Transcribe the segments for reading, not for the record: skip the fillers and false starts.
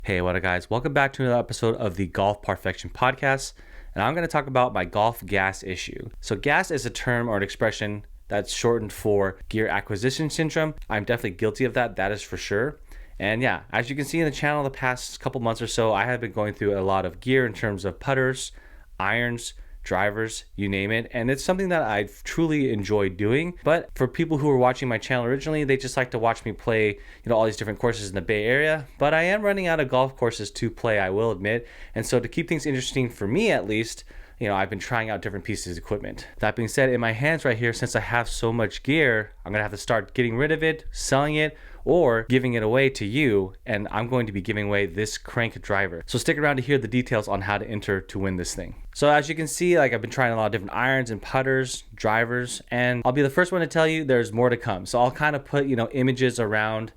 Hey, what up, guys? Welcome back to another episode of the Golf Parfection podcast. And I'm going to talk about my golf gas issue. So, gas is a term or an expression that's shortened for gear acquisition syndrome. I'm definitely guilty of that is for sure. And yeah, as you can see in the channel the past couple months or so, I have been going through a lot of gear in terms of putters, irons, drivers, you name it, and it's something that I truly enjoy doing. But for people who were watching my channel originally, they just like to watch me play, all these different courses in the Bay Area. But I am running out of golf courses to play, I will admit. And so to keep things interesting for me at least, I've been trying out different pieces of equipment. That being said, in my hands right here, since I have so much gear, I'm gonna have to start getting rid of it, selling it, or giving it away to you, and I'm going to be giving away this KRANK driver. So stick around to hear the details on how to enter to win this thing. So as you can see, I've been trying a lot of different irons and putters, drivers, and I'll be the first one to tell you there's more to come. So I'll kind of put, images around,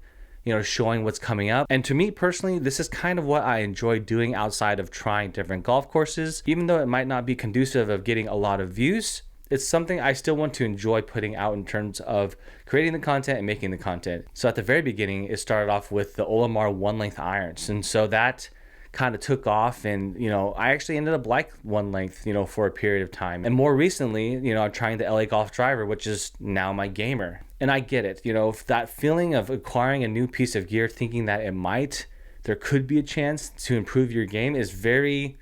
showing what's coming up. And to me personally, this is kind of what I enjoy doing outside of trying different golf courses. Even though it might not be conducive of getting a lot of views, it's something I still want to enjoy putting out in terms of creating the content and making the content. So at the very beginning, it started off with the Olimar one length irons. And so that kind of took off, and I actually ended up like one length for a period of time. And more recently, I'm trying the LA Golf driver, which is now my gamer. And I get it, that feeling of acquiring a new piece of gear thinking that there could be a chance to improve your game is very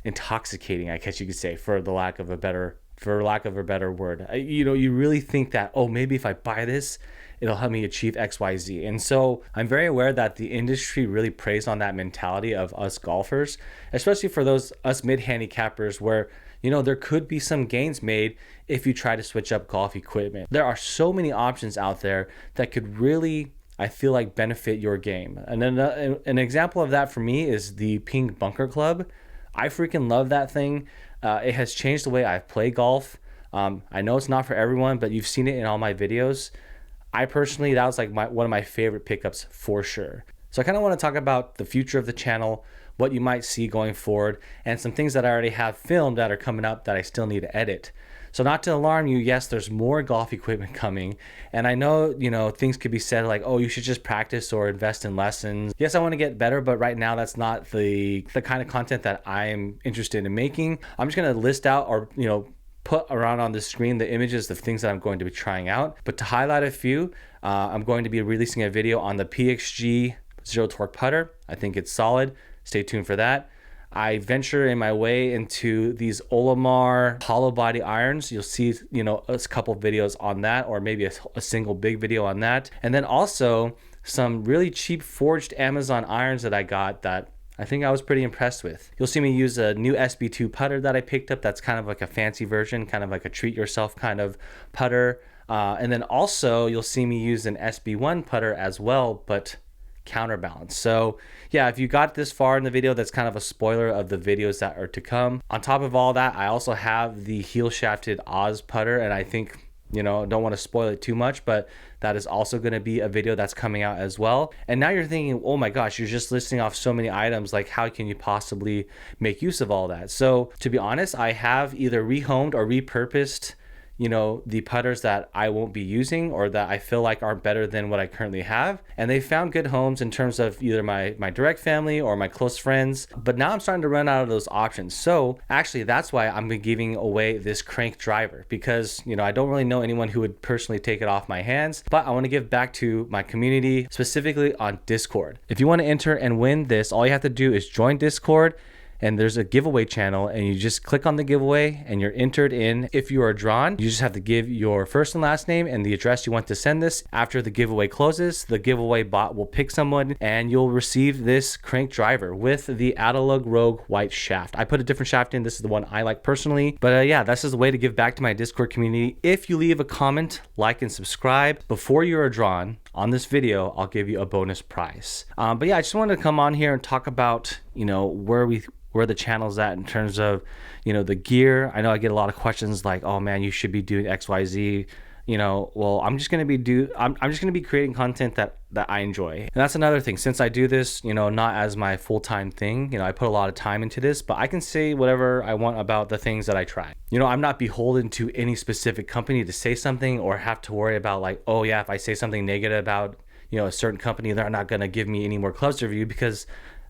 intoxicating, I guess you could say, for lack of a better word. You really think that, oh, maybe if I buy this, it'll help me achieve XYZ. And so I'm very aware that the industry really preys on that mentality of us golfers, especially for us mid-handicappers where, there could be some gains made if you try to switch up golf equipment. There are so many options out there that could really, I feel like, benefit your game. And then an example of that for me is the Pink Bunker Club. I freaking love that thing. It has changed the way I play golf. I know it's not for everyone, but you've seen it in all my videos. I personally, that was like one of my favorite pickups for sure. So I kind of want to talk about the future of the channel, what you might see going forward, and some things that I already have filmed that are coming up that I still need to edit. So not to alarm you, yes, there's more golf equipment coming. And I know, things could be said like, oh, you should just practice or invest in lessons. Yes, I want to get better, but right now that's not the kind of content that I am interested in making. I'm just going to list out or, put around on the screen the images of things that I'm going to be trying out. But to highlight a few, I'm going to be releasing a video on the PXG Zero Torque putter. I think it's solid. Stay tuned for that. I venture in my way into these Olimar hollow body irons. You'll see, a couple videos on that, or maybe a single big video on that. And then also some really cheap forged Amazon irons that I got that I think I was pretty impressed with. You'll see me use a new SB2 putter that I picked up. That's kind of like a fancy version, kind of like a treat yourself kind of putter. And then also you'll see me use an SB1 putter as well, but counterbalance. So yeah, if you got this far in the video, that's kind of a spoiler of the videos that are to come. On top of all that, I also have the heel shafted Oz putter, and I think, don't want to spoil it too much, but that is also going to be a video that's coming out as well. And now you're thinking, oh my gosh, you're just listing off so many items, like how can you possibly make use of all that? So to be honest, I have either rehomed or repurposed the putters that I won't be using or that I feel like aren't better than what I currently have. And they found good homes in terms of either my direct family or my close friends. But now I'm starting to run out of those options. So actually, that's why I'm giving away this KRANK driver, because, I don't really know anyone who would personally take it off my hands, but I want to give back to my community, specifically on Discord. If you want to enter and win this, all you have to do is join Discord, and there's a giveaway channel, and you just click on the giveaway and you're entered in. If you are drawn, you just have to give your first and last name and the address you want to send this. After the giveaway closes, the giveaway bot will pick someone and you'll receive this KRANK driver with the Analog Rogue white shaft. I put a different shaft in. This is the one I like personally, but yeah, this is a way to give back to my Discord community. If you leave a comment, like, and subscribe before you are drawn on this video, I'll give you a bonus prize. But yeah, I just wanted to come on here and talk about, where the channel's at in terms of, the gear. I know I get a lot of questions like, oh man, you should be doing XYZ. Well, I'm just going to be creating content that I enjoy. And that's another thing. Since I do this, not as my full-time thing, I put a lot of time into this, but I can say whatever I want about the things that I try. I'm not beholden to any specific company to say something or have to worry about like, oh yeah, if I say something negative about, a certain company, they're not going to give me any more clubs to review, because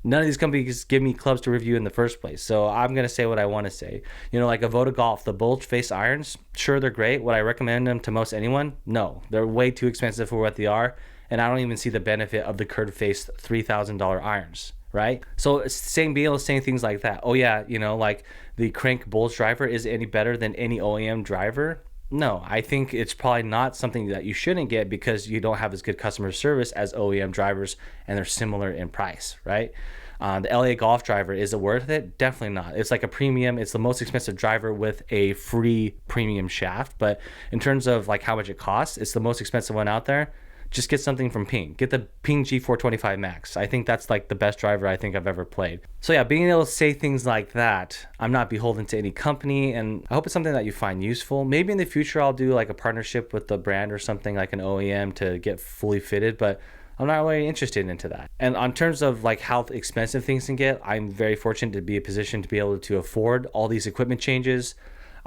None of these companies give me clubs to review in the first place. So I'm going to say what I want to say. Like Avoda Golf, the bulge face irons, sure, they're great. Would I recommend them to most anyone? No, they're way too expensive for what they are. And I don't even see the benefit of the curved face $3,000 irons, right? So it's being able to say things like that. Oh yeah, like the KRANK bulge driver is any better than any OEM driver? No, I think it's probably not something that you shouldn't get because you don't have as good customer service as OEM drivers and they're similar in price, right? The LA Golf driver, is it worth it? Definitely not. It's like a premium. It's the most expensive driver with a free premium shaft. But in terms of like how much it costs, it's the most expensive one out there. Just get something from Ping. Get the Ping G425 Max. I think that's like the best driver I think I've ever played. So yeah, being able to say things like that, I'm not beholden to any company, and I hope it's something that you find useful. Maybe in the future I'll do like a partnership with the brand or something like an OEM to get fully fitted, but I'm not really interested into that. And on terms of like how expensive things can get, I'm very fortunate to be in a position to be able to afford all these equipment changes.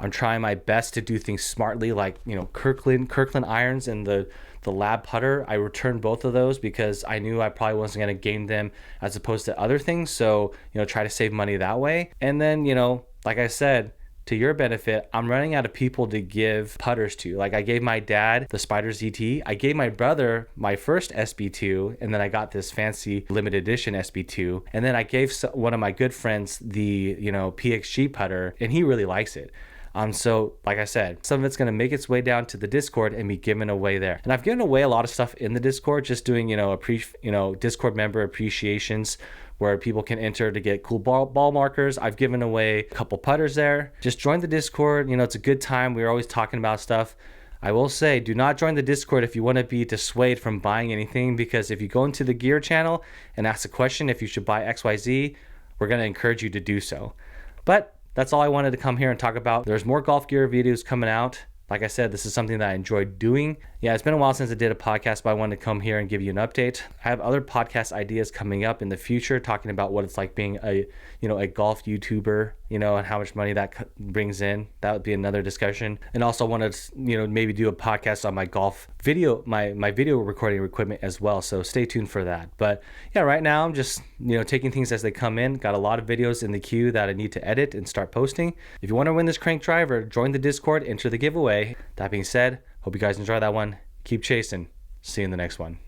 I'm trying my best to do things smartly, like Kirkland irons and the lab putter. I returned both of those because I knew I probably wasn't going to gain them as opposed to other things. So try to save money that way. And then like I said, to your benefit, I'm running out of people to give putters to. Like I gave my dad the Spider ZT. I gave my brother my first SB2, and then I got this fancy limited edition SB2. And then I gave one of my good friends the PXG putter, and he really likes it. So like I said, some of it's going to make its way down to the Discord and be given away there. And I've given away a lot of stuff in the Discord, just doing, Discord member appreciations where people can enter to get cool ball markers. I've given away a couple putters there. Just join the Discord. It's a good time. We're always talking about stuff. I will say, do not join the Discord if you want to be dissuaded from buying anything, because if you go into the gear channel and ask a question if you should buy XYZ, we're going to encourage you to do so. But that's all I wanted to come here and talk about. There's more golf gear videos coming out. Like I said, this is something that I enjoyed doing. Yeah, it's been a while since I did a podcast, but I wanted to come here and give you an update. I have other podcast ideas coming up in the future, talking about what it's like being a golf YouTuber, and how much money that brings in. That would be another discussion. And also wanted to, maybe do a podcast on my golf video, my video recording equipment as well. So stay tuned for that. But yeah, right now I'm just, taking things as they come in. Got a lot of videos in the queue that I need to edit and start posting. If you want to win this KRANK driver, join the Discord, enter the giveaway. That being said, hope you guys enjoy that one. Keep chasing. See you in the next one.